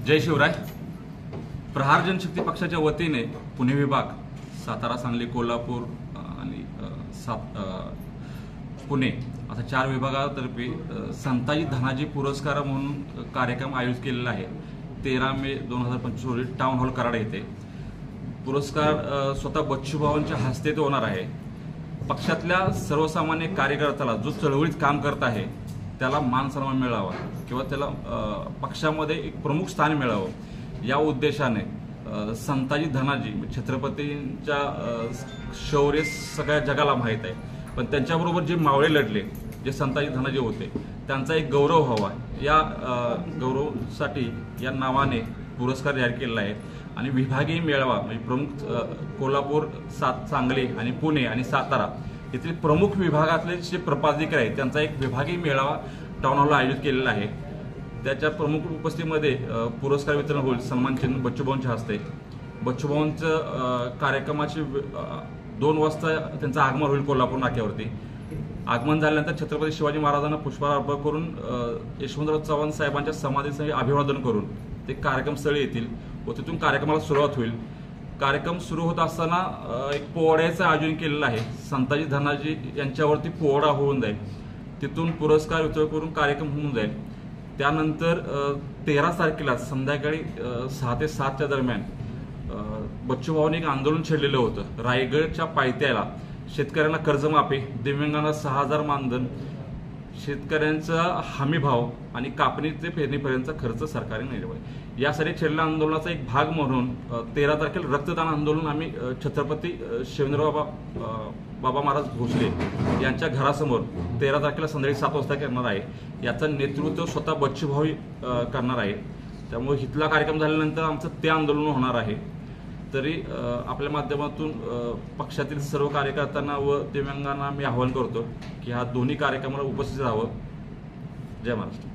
जय शिवराय। प्रहार जनशक्ती पक्षाच्या वतीने पुणे विभाग, सातारा, सांगली, कोल्हापूर आणि पुणे अशा 4 विभागातर्फे संताजी धनाजी पुरस्कार म्हणून कार्यक्रम आयोजित केलेला आहे। 13 मे 2025 रोजी टाउन हॉल कराड येथे पुरस्कार स्वतः बच्चूभाऊंच्या हस्ते होणार आहे। पक्षातल्या सर्वसामान्य कार्यकर्त्याला जो चळवळीत काम करत आहे त्याला मान सन्मान मिळावा किंवा त्याला पक्षामध्ये एक प्रमुख स्थान मिळावं या उद्देशाने संताजी धनाजी छत्रपतींच्या शौर्य सगळ्या जगाला माहीत आहे, पण त्यांच्याबरोबर जे मावळे लढले, जे संताजी धनाजी होते, त्यांचा एक गौरव व्हावा या गौरवासाठी या नावाने पुरस्कार जाहीर केलेला आहे। आणि विभागीय मेळावा म्हणजे प्रमुख कोल्हापूर, सांगली आणि पुणे आणि सातारा येथील प्रमुख विभागातले जे प्रपाधिकारी आहेत त्यांचा एक विभागीय मेळावा टाउन हॉलला आयोजित केलेला आहे। त्याच्या प्रमुख उपस्थितीमध्ये पुरस्कार वितरण होईल। सन्मान चिन्ह बच्चूभाऊंच्या हस्ते। बच्चूभाऊंचं कार्यक्रमाची 2 वाजता त्यांचं आगमन होईल कोल्हापूर नाक्यावरती। आगमन झाल्यानंतर छत्रपती शिवाजी महाराजांना पुष्पहार अर्पण करून यशवंतराव चव्हाण साहेबांच्या समाधीचं अभिवादन करून ते कार्यक्रमस्थळी येतील व तिथून कार्यक्रमाला सुरुवात होईल। कार्यक्रम सुरू होत असताना एक पोवाड्याचं आयोजन केलेलं आहे। संताजी धनाजी यांच्यावरती पोवाडा होऊन जाईल, तिथून पुरस्कार वितरण करून कार्यक्रम होऊन जाईल। त्यानंतर 13 तारखेला संध्याकाळी 6 ते 7च्या दरम्यान बच्चूभाऊंनी एक आंदोलन छेडलेलं होतं। रायगडच्या पायथ्याला शेतकऱ्यांना कर्जमाफी, दिव्यांगांना 6000 मानधन, शेतकऱ्यांचा हमीभाव आणि कापणी ते पेरणीपर्यंतचा खर्च सरकारने निर्वहिला। यासाठी छेडलेल्या आंदोलनाचा एक भाग म्हणून 13 तारखेला रक्तदान आंदोलन आम्ही छत्रपती शिवेंद्रबाबा महाराज भोसले यांच्या घरासमोर 13 तारखेला संध्याकाळी 7 वाजता करणार आहे। याचं नेतृत्व स्वतः बच्चूभाऊ करणार आहे। त्यामुळे इथला कार्यक्रम झाल्यानंतर आमचं ते आंदोलन होणार आहे। तरी आपल्या माध्यमातून पक्षातील सर्व कार्यकर्त्यांना व दिव्यांगांना मी आवाहन करतो की ह्या दोन्ही कार्यक्रमाला उपस्थित राहावं। जय महाराष्ट्र।